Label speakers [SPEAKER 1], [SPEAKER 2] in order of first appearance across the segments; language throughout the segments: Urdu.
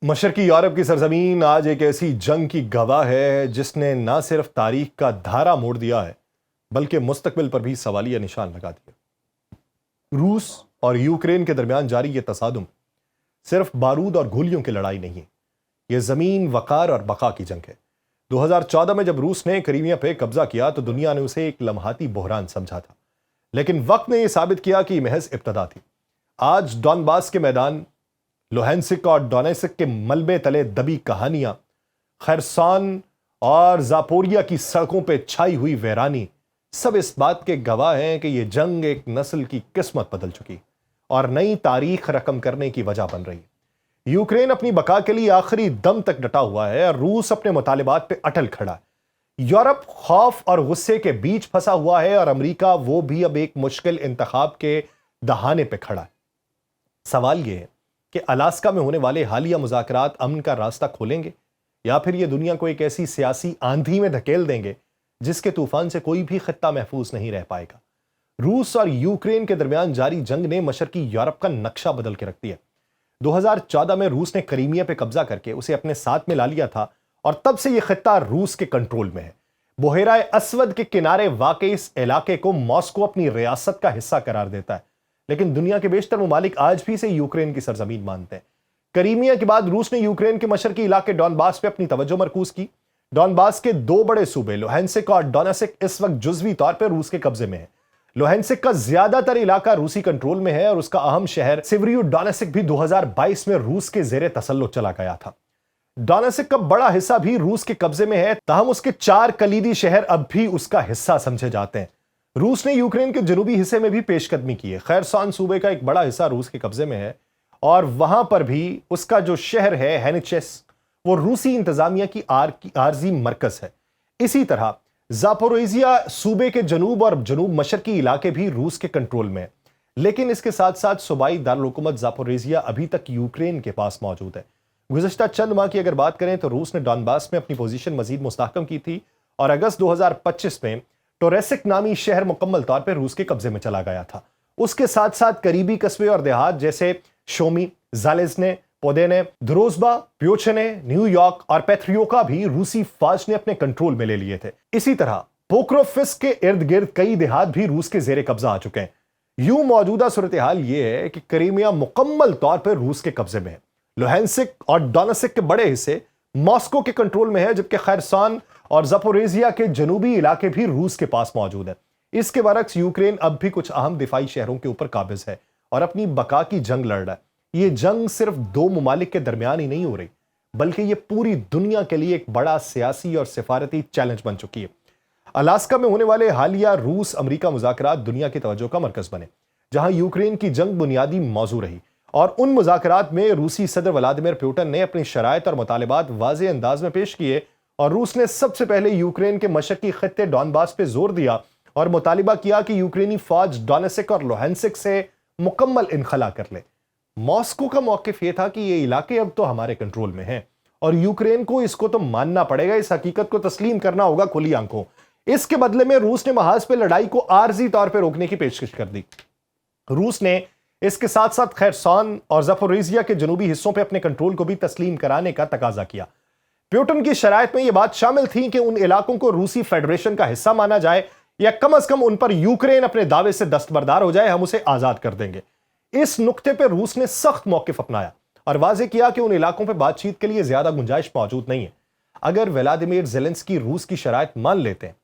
[SPEAKER 1] مشرقی یورپ کی سرزمین آج ایک ایسی جنگ کی گواہ ہے جس نے نہ صرف تاریخ کا دھارا موڑ دیا ہے بلکہ مستقبل پر بھی سوالیہ نشان لگا دیا۔ روس اور یوکرین کے درمیان جاری یہ تصادم صرف بارود اور گولیوں کی لڑائی نہیں ہے، یہ زمین، وقار اور بقا کی جنگ ہے۔ 2014 میں جب روس نے کریمیا پہ قبضہ کیا تو دنیا نے اسے ایک لمحاتی بحران سمجھا تھا، لیکن وقت نے یہ ثابت کیا کہ یہ محض ابتدا تھی۔ آج ڈونباس کے میدان، لوہینسک اور ڈونیسک کے ملبے تلے دبی کہانیاں، خرسون اور زاپوریا کی سڑکوں پہ چھائی ہوئی ویرانی، سب اس بات کے گواہ ہیں کہ یہ جنگ ایک نسل کی قسمت بدل چکی اور نئی تاریخ رقم کرنے کی وجہ بن رہی ہے۔ یوکرین اپنی بقا کے لیے آخری دم تک ڈٹا ہوا ہے اور روس اپنے مطالبات پہ اٹل کھڑا ہے۔ یورپ خوف اور غصے کے بیچ پھنسا ہوا ہے اور امریکہ وہ بھی اب ایک مشکل انتخاب کے دہانے پہ کھڑا ہے۔ سوال یہ ہے کہ الاسکا میں ہونے والے حالیہ مذاکرات امن کا راستہ کھولیں گے یا پھر یہ دنیا کو ایک ایسی سیاسی آندھی میں دھکیل دیں گے جس کے طوفان سے کوئی بھی خطہ محفوظ نہیں رہ پائے گا۔ روس اور یوکرین کے درمیان جاری جنگ نے مشرقی یورپ کا نقشہ بدل کے رکھ دیا۔ 2014 میں روس نے کریمیا پہ قبضہ کر کے اسے اپنے ساتھ میں لا لیا تھا اور تب سے یہ خطہ روس کے کنٹرول میں ہے۔ بحیرہ اسود کے کنارے واقع اس علاقے کو ماسکو اپنی ریاست کا حصہ قرار دیتا ہے، لیکن دنیا کے بیشتر ممالک آج بھی اسے یوکرین کی سرزمین مانتے ہیں۔ کریمیا کے بعد روس نے یوکرین کے مشرقی علاقے ڈونباس پہ اپنی توجہ مرکوز کی۔ ڈونباس کے دو بڑے صوبے لوہینسک اور ڈونیسک اس وقت جزوی طور پہ روس کے قبضے میں ہیں۔ لوہینسک کا زیادہ تر علاقہ روسی کنٹرول میں ہے اور اس کا اہم شہر سیوریو ڈونیسک بھی 2022 میں روس کے زیر تسلط چلا گیا تھا۔ ڈونیسک کا بڑا حصہ بھی روس کے قبضے میں ہے، تاہم اس کے 4 کلیدی شہر اب بھی اس کا حصہ سمجھے جاتے ہیں۔ روس نے یوکرین کے جنوبی حصے میں بھی پیش قدمی کی ہے۔ خرسون صوبے کا ایک بڑا حصہ روس کے قبضے میں ہے اور وہاں پر بھی اس کا جو شہر ہے ہینیچیس، وہ روسی انتظامیہ کی عارضی مرکز ہے۔ اسی طرح زاپوریزیا صوبے کے جنوب اور جنوب مشرقی علاقے بھی روس کے کنٹرول میں ہیں، لیکن اس کے ساتھ ساتھ صوبائی دارالحکومت زاپوریزیا ابھی تک یوکرین کے پاس موجود ہے۔ گزشتہ چند ماہ کی اگر بات کریں تو روس نے ڈونباس میں اپنی پوزیشن مزید مستحکم کی تھی اور اگست 2025 میں ٹوریسک نامی شہر مکمل طور پر روس کے قبضے میں چلا گیا تھا۔ اس کے ساتھ ساتھ قریبی قصبے اور دیہات جیسے شومی، زالیزنے، پودینے، دروزبا، پیوچنے، نیو یارک اور پیتریوکا بھی روسی فوج نے اپنے کنٹرول میں لے لیے تھے۔ اسی طرح پوکروفسک کے ارد گرد کئی دیہات بھی روس کے زیر قبضہ آ چکے ہیں۔ یوں موجودہ صورتحال یہ ہے کہ کریمیا مکمل طور پر روس کے قبضے میں ہے۔ لوہینسک اور ڈونیسک کے بڑے حصے ماسکو کے کنٹرول میں ہے، جبکہ خرسون اور زاپوریزیا کے جنوبی علاقے بھی روس کے پاس موجود ہیں۔ اس کے برعکس یوکرین اب بھی کچھ اہم دفاعی شہروں کے اوپر قابض ہے اور اپنی بقا کی جنگ لڑ رہا ہے۔ یہ جنگ صرف 2 ممالک کے درمیان ہی نہیں ہو رہی، بلکہ یہ پوری دنیا کے لیے ایک بڑا سیاسی اور سفارتی چیلنج بن چکی ہے۔ الاسکا میں ہونے والے حالیہ روس امریکہ مذاکرات دنیا کی توجہ کا مرکز بنے، جہاں یوکرین کی جنگ بنیادی موضوع رہی، اور ان مذاکرات میں روسی صدر ولادیمیر پوٹن نے اپنی شرائط اور مطالبات واضح انداز میں پیش کیے اور روس نے سب سے پہلے یوکرین کے مشرقی خطے ڈونباس پہ زور دیا اور مطالبہ کیا کہ یوکرینی فوج ڈونیسک اور لوہینسک سے مکمل انخلا کر لے۔ ماسکو کا موقف یہ تھا کہ یہ علاقے اب تو ہمارے کنٹرول میں ہیں اور یوکرین کو اس کو تو ماننا پڑے گا، اس حقیقت کو تسلیم کرنا ہوگا کھلی آنکھوں۔ اس کے بدلے میں روس نے محاذ پہ لڑائی کو عارضی طور پہ روکنے کی پیشکش کر دی۔ روس نے اس کے ساتھ ساتھ خرسون اور زاپوریزیا کے جنوبی حصوں پہ اپنے کنٹرول کو بھی تسلیم کرانے کا تقاضا کیا۔ پیوٹن کی شرائط میں یہ بات شامل تھی کہ ان علاقوں کو روسی فیڈریشن کا حصہ مانا جائے یا کم از کم ان پر یوکرین اپنے دعوے سے دستبردار ہو جائے، ہم اسے آزاد کر دیں گے۔ اس نقطے پہ روس نے سخت موقف اپنایا اور واضح کیا کہ ان علاقوں پہ بات چیت کے لیے زیادہ گنجائش موجود نہیں ہے۔ اگر ولادیمیر زیلنسکی روس کی شرائط مان لیتے ہیں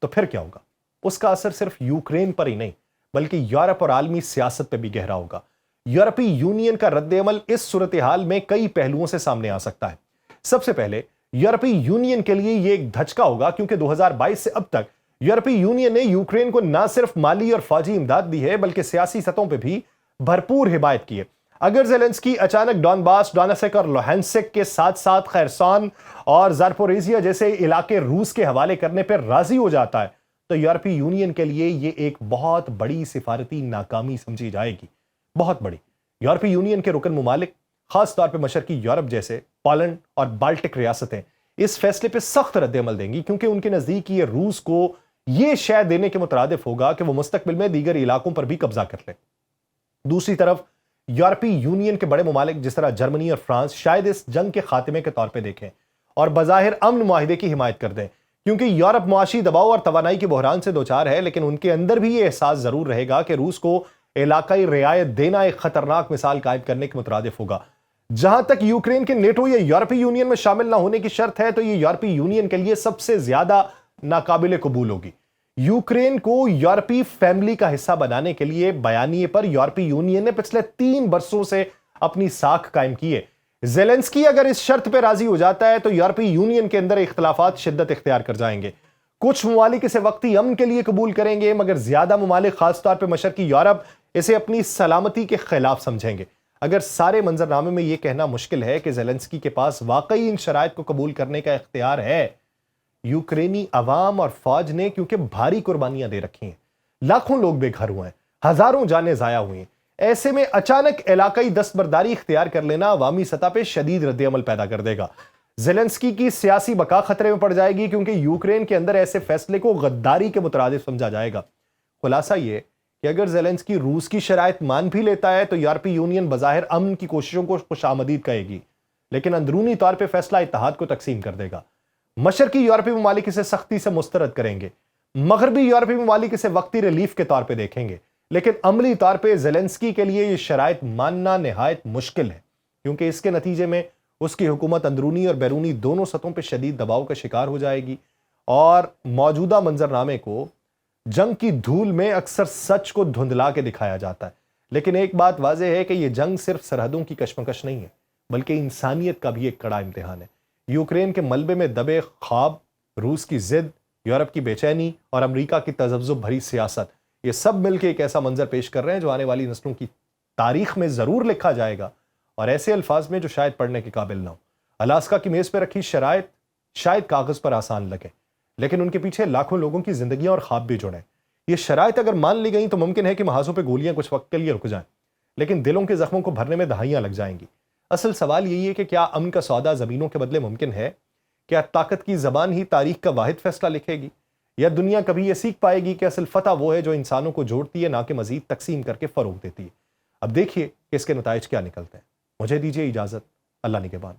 [SPEAKER 1] تو پھر کیا ہوگا؟ اس کا اثر صرف یوکرین پر ہی نہیں بلکہ یورپ اور عالمی سیاست پہ بھی گہرا ہوگا۔ یورپی یونین کا رد عمل اس صورتحال میں کئی پہلوؤں سے سامنے آ سکتا ہے۔ سب سے پہلے یورپی یونین کے لیے یہ ایک دھچکا ہوگا کیونکہ 2022 سے اب تک یورپی یونین نے یوکرین کو نہ صرف مالی اور فوجی امداد دی ہے بلکہ سیاسی سطحوں پہ بھی بھرپور حمایت کی ہے۔ اگر زیلنسکی اچانک ڈونباس، ڈونیسک اور لوہینسک کے ساتھ ساتھ خرسون اور زاپوریزیا جیسے علاقے روس کے حوالے کرنے پر راضی ہو جاتا ہے تو یورپی یونین کے لیے یہ ایک بہت بڑی سفارتی ناکامی سمجھی جائے گی، بہت بڑی۔ یورپی یونین کے رکن ممالک، خاص طور پہ مشرقی یورپ جیسے پولینڈ اور بالٹک ریاستیں، اس فیصلے پہ سخت رد عمل دیں گی کیونکہ ان کے نزدیک یہ روس کو یہ شے دینے کے مترادف ہوگا کہ وہ مستقبل میں دیگر علاقوں پر بھی قبضہ کر لے۔ دوسری طرف یورپی یونین کے بڑے ممالک جس طرح جرمنی اور فرانس شاید اس جنگ کے خاتمے کے طور پہ دیکھیں اور بظاہر امن معاہدے کی حمایت کر دیں، کیونکہ یورپ معاشی دباؤ اور توانائی کے بحران سے دوچار ہے، لیکن ان کے اندر بھی یہ احساس ضرور رہے گا کہ روس کو علاقائی رعایت دینا ایک خطرناک مثال قائم کرنے کے مترادف ہوگا۔ جہاں تک یوکرین کے نیٹو یا یورپی یونین میں شامل نہ ہونے کی شرط ہے تو یہ یورپی یونین کے لیے سب سے زیادہ ناقابل قبول ہوگی۔ یوکرین کو یورپی فیملی کا حصہ بنانے کے لیے بیانیے پر یورپی یونین نے پچھلے 3 برسوں سے اپنی ساکھ قائم کی ہے۔ زیلنسکی اگر اس شرط پہ راضی ہو جاتا ہے تو یورپی یونین کے اندر اختلافات شدت اختیار کر جائیں گے۔ کچھ ممالک اسے وقتی امن کے لیے قبول کریں گے، مگر زیادہ ممالک خاص طور پہ مشرقی یورپ اسے اپنی سلامتی کے خلاف سمجھیں گے۔ اگر سارے منظرنامے میں یہ کہنا مشکل ہے کہ زیلنسکی کے پاس واقعی ان شرائط کو قبول کرنے کا اختیار ہے۔ یوکرینی عوام اور فوج نے کیونکہ بھاری قربانیاں دے رکھی ہیں، لاکھوں لوگ بے گھر ہوئے ہیں، ہزاروں جانیں ضائع ہوئی ہیں، ایسے میں اچانک علاقائی دستبرداری اختیار کر لینا عوامی سطح پہ شدید رد عمل پیدا کر دے گا۔ زیلنسکی کی سیاسی بقا خطرے میں پڑ جائے گی کیونکہ یوکرین کے اندر ایسے فیصلے کو غداری کے مترادف سمجھا جائے گا۔ خلاصہ یہ کہ اگر زیلنسکی روس کی شرائط مان بھی لیتا ہے تو یورپی یونین بظاہر امن کی کوششوں کو خوش آمدید کہے گی، لیکن اندرونی طور پہ فیصلہ اتحاد کو تقسیم کر دے گا۔ مشرقی یورپی ممالک اسے سختی سے مسترد کریں گے، مغربی یورپی ممالک اسے وقتی ریلیف کے طور پہ دیکھیں گے، لیکن عملی طور پہ زیلنسکی کے لیے یہ شرائط ماننا نہایت مشکل ہے، کیونکہ اس کے نتیجے میں اس کی حکومت اندرونی اور بیرونی دونوں سطحوں پہ شدید دباؤ کا شکار ہو جائے گی، اور موجودہ منظرنامے کو جنگ کی دھول میں اکثر سچ کو دھندلا کے دکھایا جاتا ہے۔ لیکن ایک بات واضح ہے کہ یہ جنگ صرف سرحدوں کی کشمکش نہیں ہے، بلکہ انسانیت کا بھی ایک کڑا امتحان ہے۔ یوکرین کے ملبے میں دبے خواب، روس کی ضد، یورپ کی بے چینی اور امریکہ کی تذبذب بھری سیاست، یہ سب مل کے ایک ایسا منظر پیش کر رہے ہیں جو آنے والی نسلوں کی تاریخ میں ضرور لکھا جائے گا، اور ایسے الفاظ میں جو شاید پڑھنے کے قابل نہ ہو۔ الاسکا کی میز پہ رکھی شرائط شاید کاغذ پر آسان لگے، لیکن ان کے پیچھے لاکھوں لوگوں کی زندگیاں اور خواب بھی جڑے ہیں۔ یہ شرائط اگر مان لی گئیں تو ممکن ہے کہ محاذوں پہ گولیاں کچھ وقت کے لیے رک جائیں، لیکن دلوں کے زخموں کو بھرنے میں دہائیاں لگ جائیں گی۔ اصل سوال یہی ہے کہ کیا امن کا سودا زمینوں کے بدلے ممکن ہے؟ کیا طاقت کی زبان ہی تاریخ کا واحد فیصلہ لکھے گی؟ یا دنیا کبھی یہ سیکھ پائے گی کہ اصل فتح وہ ہے جو انسانوں کو جوڑتی ہے، نہ کہ مزید تقسیم کر کے فروغ دیتی ہے؟ اب دیکھیے کہ اس کے نتائج کیا نکلتے ہیں۔ مجھے دیجیے اجازت، اللہ نگہبان۔